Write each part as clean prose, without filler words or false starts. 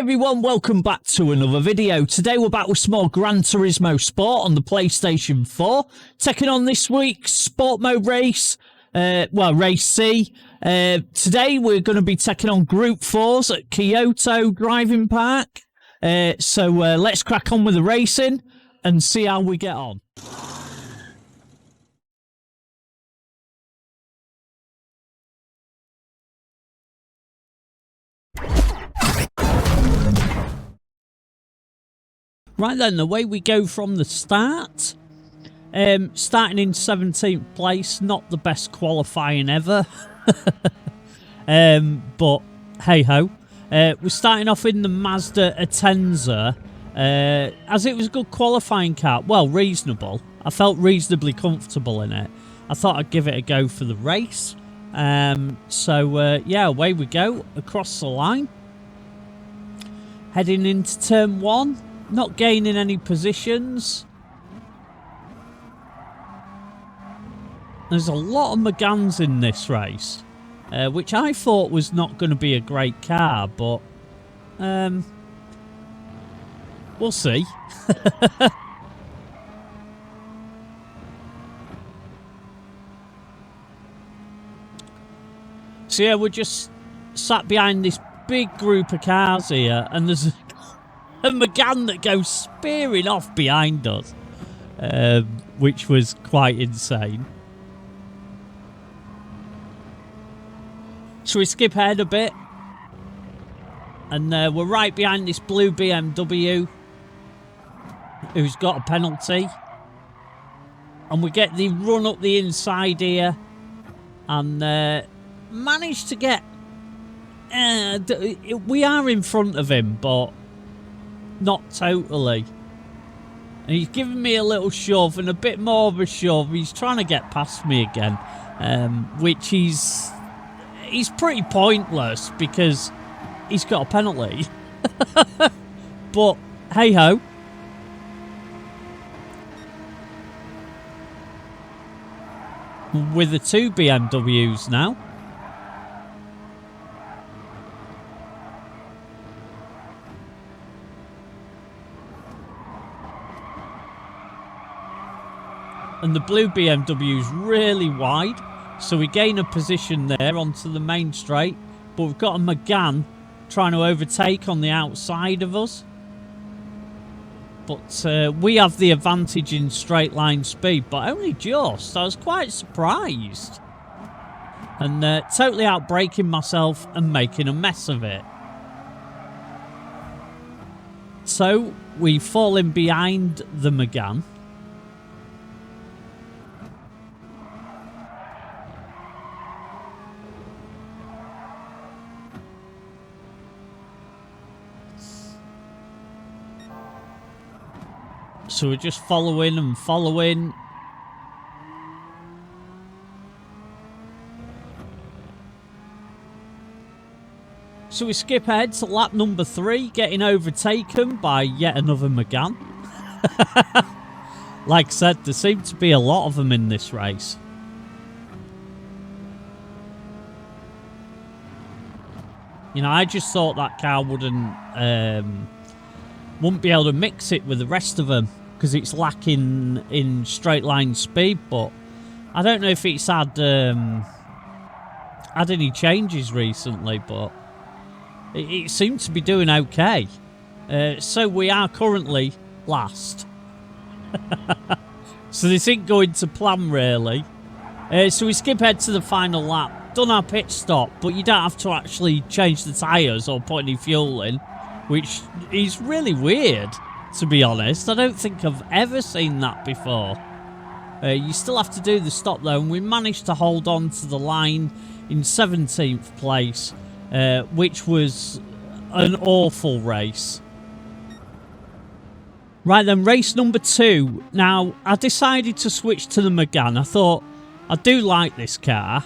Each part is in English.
Everyone, welcome back to another video. Today we're back with some more Gran Turismo Sport on the PlayStation 4. Taking on this week's Sport Mode race, Race C. Today we're going to be taking on Group 4s at Kyoto Driving Park. So let's crack on with the racing and see how we get on. Right then, the way we go from the start, starting in 17th place, not the best qualifying ever, but hey-ho. We're starting off in the Mazda Atenza, as it was a good qualifying car, well, reasonable. I felt reasonably comfortable in it. I thought I'd give it a go for the race. Yeah, away we go, across the line. Heading into turn 1. Not gaining any positions. There's a lot of Megans in this race, which I thought was not going to be a great car, but we'll see. So yeah, we're just sat behind this big group of cars here, and there's a Megane that goes spearing off behind us, which was quite insane. So we skip ahead a bit, and we're right behind this blue BMW who's got a penalty, and we get the run up the inside here and manage to get we are in front of him, but not totally. And he's giving me a little shove and a bit more of a shove. He's trying to get past me again, which he's pretty pointless because he's got a penalty. But hey ho. With the two BMWs now. And the blue BMW's really wide, so we gain a position there onto the main straight. But we've got a Megane trying to overtake on the outside of us. But we have the advantage in straight line speed, but only just. I was quite surprised. And totally outbraking myself and making a mess of it. So we fall in behind the Megane. So we're just following and following. So we skip ahead to lap number 3, getting overtaken by yet another Megane. Like I said, there seem to be a lot of them in this race. You know, I just thought that car wouldn't be able to mix it with the rest of them, because it's lacking in straight line speed. But I don't know if it's had any changes recently, but it seemed to be doing okay. So we are currently last. So this ain't going to plan really. So we skip ahead to the final lap. Done our pit stop, but you don't have to actually change the tyres or put any fuel in, which is really weird, to be honest. I don't think I've ever seen that before. You still have to do the stop though, and we managed to hold on to the line in 17th place, which was an awful race. Right then, race number 2. Now, I decided to switch to the Megane. I thought, I do like this car,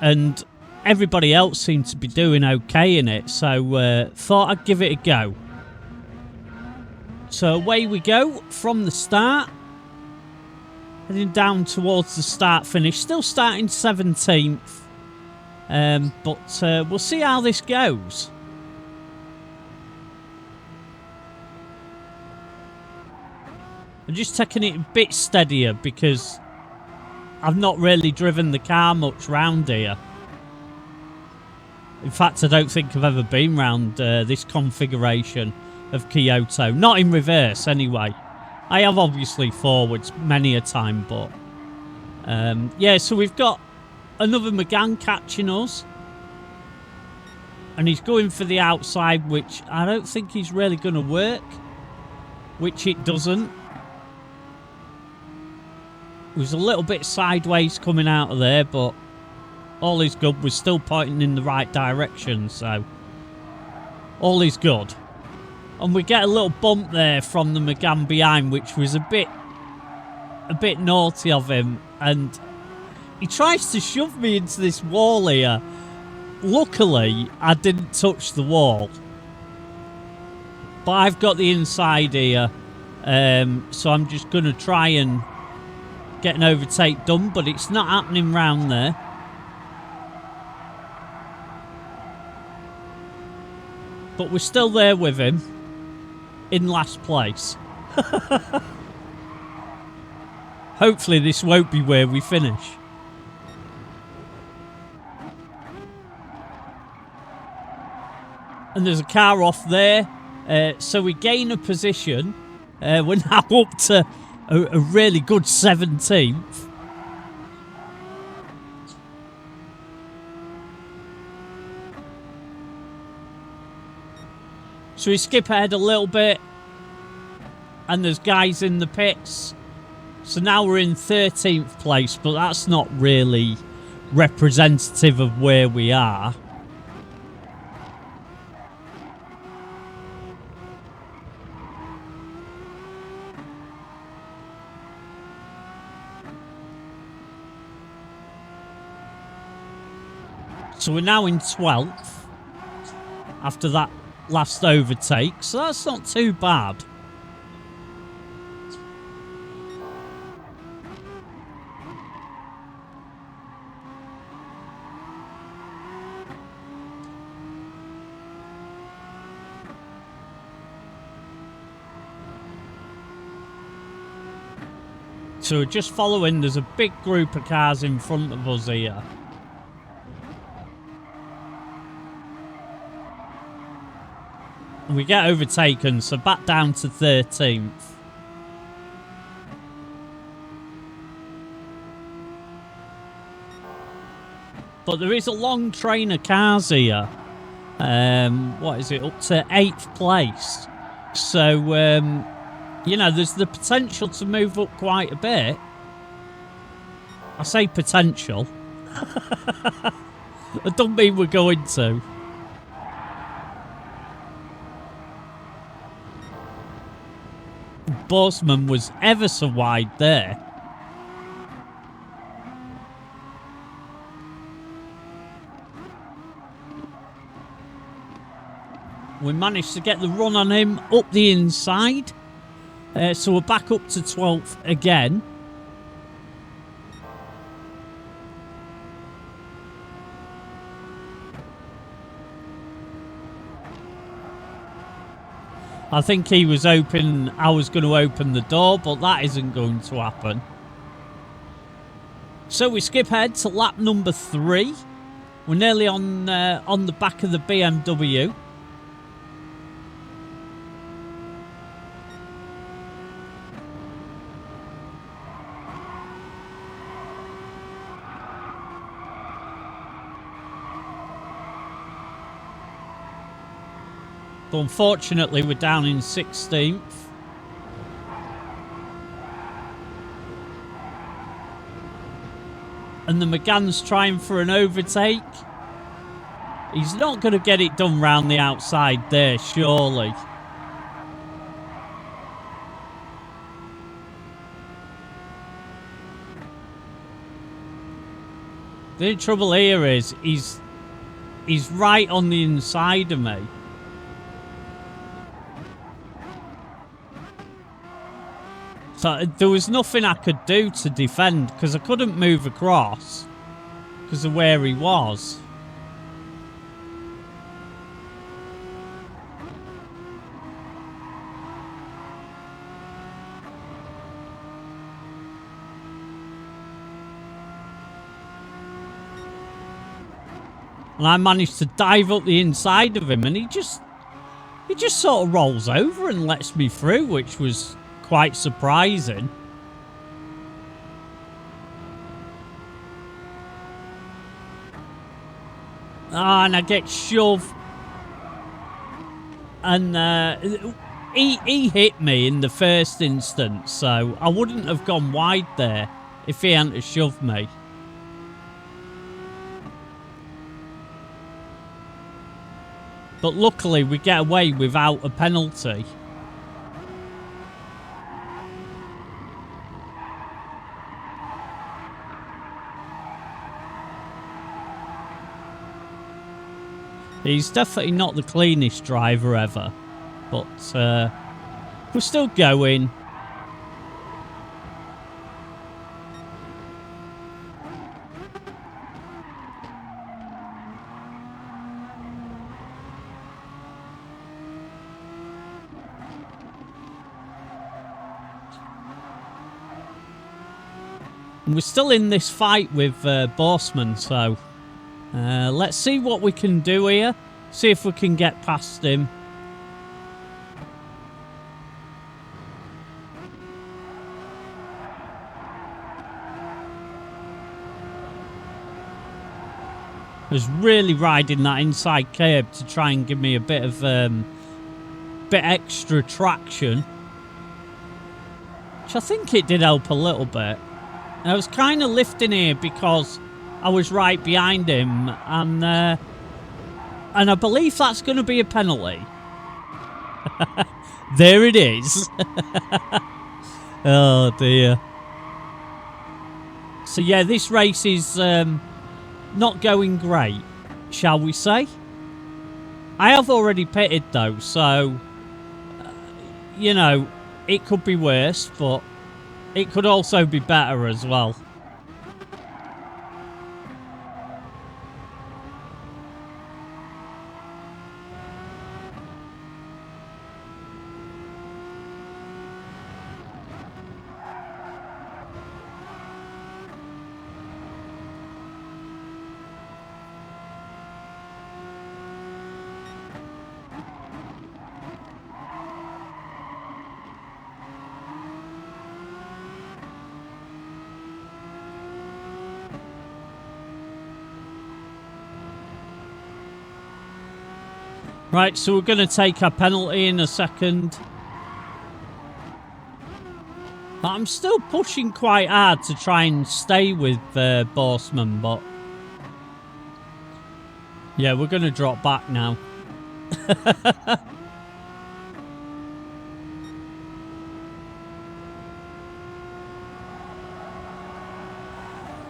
and everybody else seemed to be doing okay in it, so thought I'd give it a go. So away we go from the start, heading down towards the start finish, still starting 17th, but we'll see how this goes. I'm just taking it a bit steadier because I've not really driven the car much round here. In fact, I don't think I've ever been round this configuration of Kyoto. Not in reverse, anyway. I have obviously forwards many a time, but... yeah, so we've got another Megane catching us. And he's going for the outside, which I don't think he's really going to work. Which it doesn't. It was a little bit sideways coming out of there, but all is good. We're still pointing in the right direction, so all is good. And we get a little bump there from the Megane behind, which was a bit naughty of him. And he tries to shove me into this wall here. Luckily, I didn't touch the wall. But I've got the inside here, so I'm just going to try and get an overtake done, but it's not happening round there. But we're still there with him in last place. Hopefully this won't be where we finish. And there's a car off there, so we gain a position. We're now up to a really good 17th. So we skip ahead a little bit, and there's guys in the pits. So now we're in 13th place, but that's not really representative of where we are. So we're now in 12th after that last overtake, so that's not too bad. So we're just following, there's a big group of cars in front of us here. We get overtaken, so back down to 13th. But there is a long train of cars here. What is it? Up to 8th place. So, you know, there's the potential to move up quite a bit. I say potential. I don't mean we're going to. Borsman was ever so wide there. We managed to get the run on him up the inside. So we're back up to 12th again. I think he was hoping I was going to open the door, but that isn't going to happen. So we skip ahead to lap number 3. We're nearly on the back of the BMW. But unfortunately, we're down in 16th. And the Megane's trying for an overtake. He's not going to get it done round the outside there, surely. The trouble here is he's right on the inside of me. So there was nothing I could do to defend because I couldn't move across because of where he was. And I managed to dive up the inside of him, and he just sort of rolls over and lets me through, which was quite surprising. And I get shoved. And he hit me in the first instance, so I wouldn't have gone wide there if he hadn't shoved me. But luckily we get away without a penalty. He's definitely not the cleanest driver ever, but we're still going. And we're still in this fight with Borsman, so let's see what we can do here. See if we can get past him. I was really riding that inside curb to try and give me a bit of bit extra traction, which I think it did help a little bit. And I was kind of lifting here because I was right behind him, and I believe that's going to be a penalty. There it is. Oh dear. So yeah, this race is not going great, shall we say? I have already pitted though, so you know, it could be worse, but it could also be better as well. Right, so we're going to take a penalty in a second. But I'm still pushing quite hard to try and stay with Borsman, but yeah, we're going to drop back now.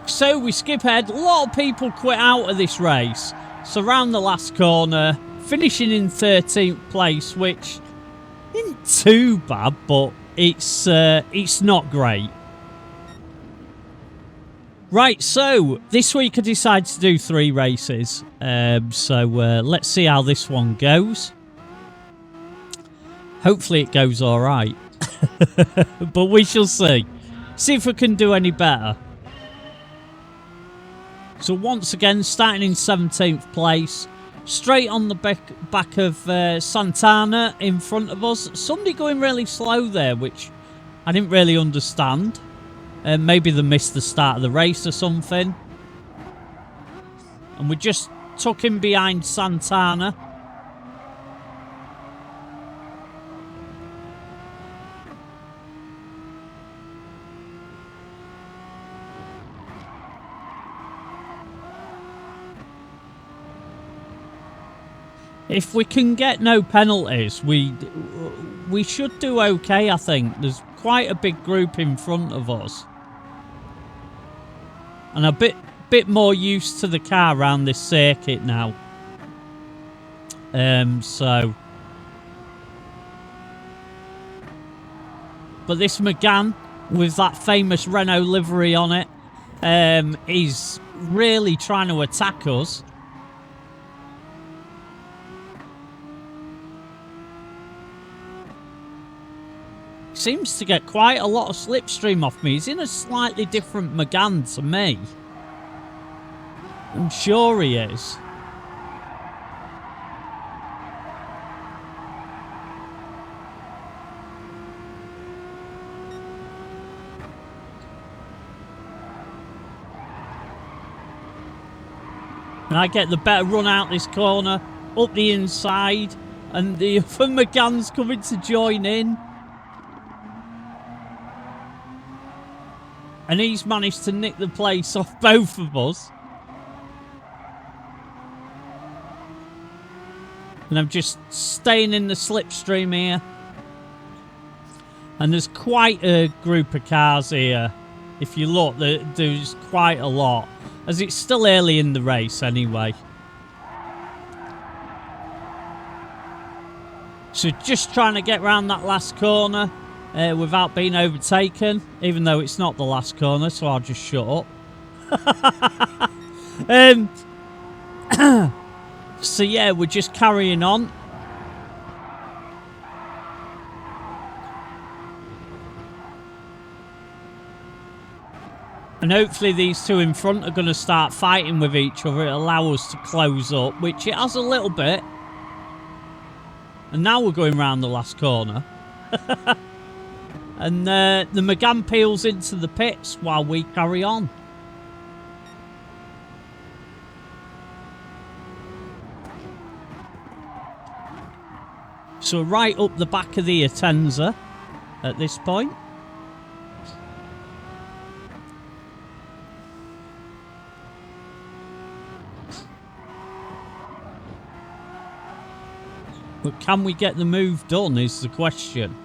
So we skip ahead. A lot of people quit out of this race. So around the last corner, finishing in 13th place, which isn't too bad, but it's not great. Right, so this week I decided to do 3 races. So let's see how this one goes. Hopefully it goes all right. But we shall see. See if we can do any better. So once again, starting in 17th place. Straight on the back of Santana in front of us. Somebody going really slow there, which I didn't really understand. Maybe they missed the start of the race or something. And we just took him behind Santana. If we can get no penalties, we should do okay, I think. There's quite a big group in front of us. And a bit more used to the car around this circuit now. So. But this Megane, with that famous Renault livery on it, is really trying to attack us. Seems to get quite a lot of slipstream off me. He's in a slightly different Megane to me. I'm sure he is. And I get the better run out this corner, up the inside, and the other McGann's coming to join in. And he's managed to nick the place off both of us. And I'm just staying in the slipstream here. And there's quite a group of cars here. If you look, there's quite a lot. As it's still early in the race anyway. So just trying to get round that last corner without being overtaken. Even though it's not the last corner, so I'll just shut up. So yeah, we're just carrying on. And hopefully these two in front are going to start fighting with each other. It'll allow us to close up, which it has a little bit. And now we're going round the last corner. And the McGann peels into the pits while we carry on. So right up the back of the Atenza at this point. But can we get the move done is the question.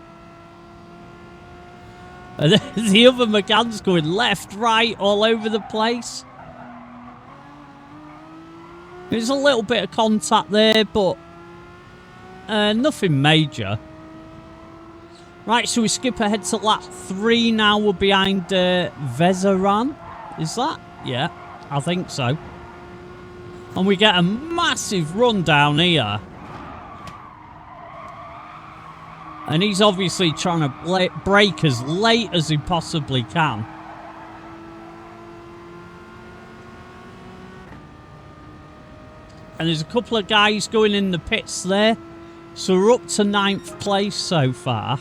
And the other McGann's going left, right, all over the place. There's a little bit of contact there, but nothing major. Right, so we skip ahead to lap 3 now. We're behind Vezaran. Is that? Yeah, I think so. And we get a massive run down here. And he's obviously trying to brake as late as he possibly can. And there's a couple of guys going in the pits there. So we're up to 9th place so far.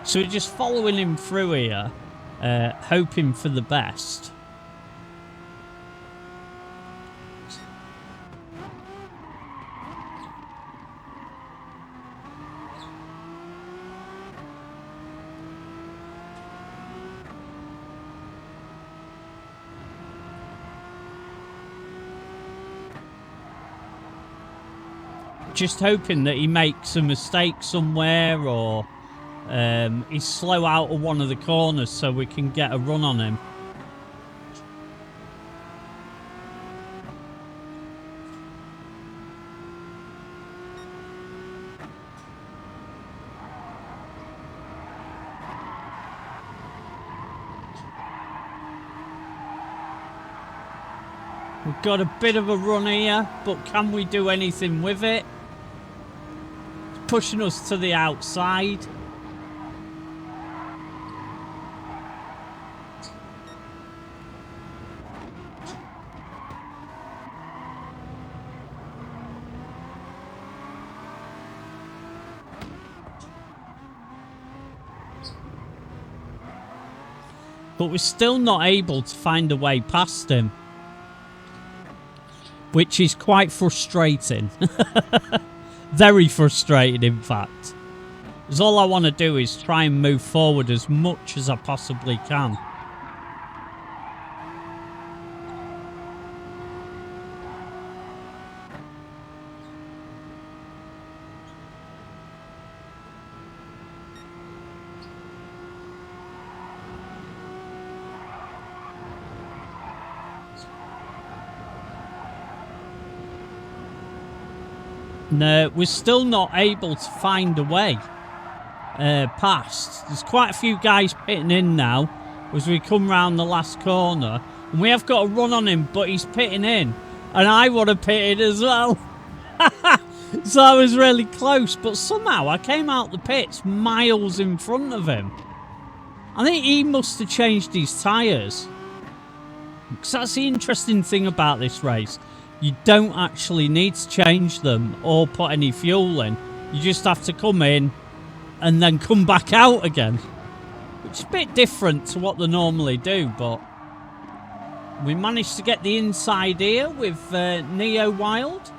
So we're just following him through here, hoping for the best. Just hoping that he makes a mistake somewhere, or he's slow out of one of the corners so we can get a run on him. We've got a bit of a run here, but can we do anything with it? It's pushing us to the outside. But we're still not able to find a way past him. Which is quite frustrating. Very frustrating, in fact. Because all I want to do is try and move forward as much as I possibly can. No, we're still not able to find a way past. There's quite a few guys pitting in now as we come round the last corner. And we have got a run on him, but he's pitting in. And I want to pit in as well. So I was really close. But somehow I came out the pits miles in front of him. I think he must have changed his tyres. Because that's the interesting thing about this race. You don't actually need to change them or put any fuel in. You just have to come in and then come back out again. Which is a bit different to what they normally do, but we managed to get the inside here with Neo Wild.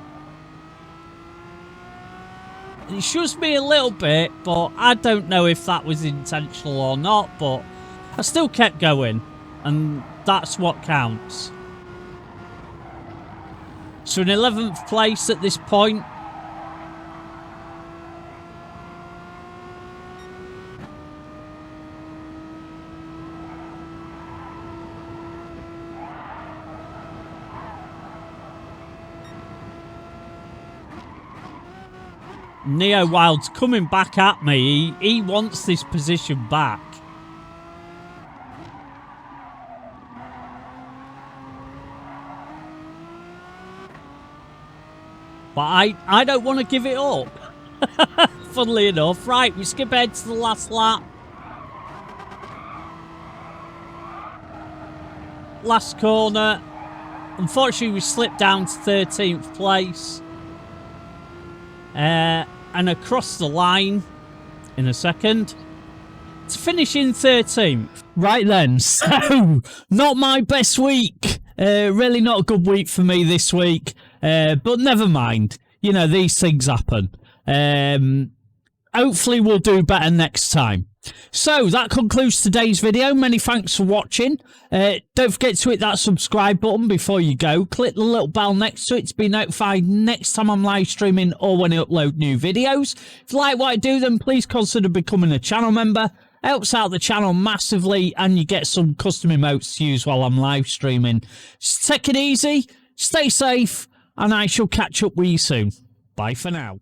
It shows me a little bit, but I don't know if that was intentional or not, but I still kept going, and that's what counts. So in 11th place at this point. Neo Wild's coming back at me. He wants this position back. But I don't want to give it up. Funnily enough. Right, we skip ahead to the last lap. Last corner. Unfortunately, we slipped down to 13th place. And across the line in a second to finish in 13th. Right then, so not my best week. Really not a good week for me this week. But never mind. You know, these things happen. Hopefully we'll do better next time. So that concludes today's video. Many thanks for watching. Don't forget to hit that subscribe button before you go. Click the little bell next to it to be notified next time I'm live streaming or when I upload new videos. If you like what I do, then please consider becoming a channel member. Helps out the channel massively, and you get some custom emotes to use while I'm live streaming. Just take it easy, stay safe, and I shall catch up with you soon. Bye for now.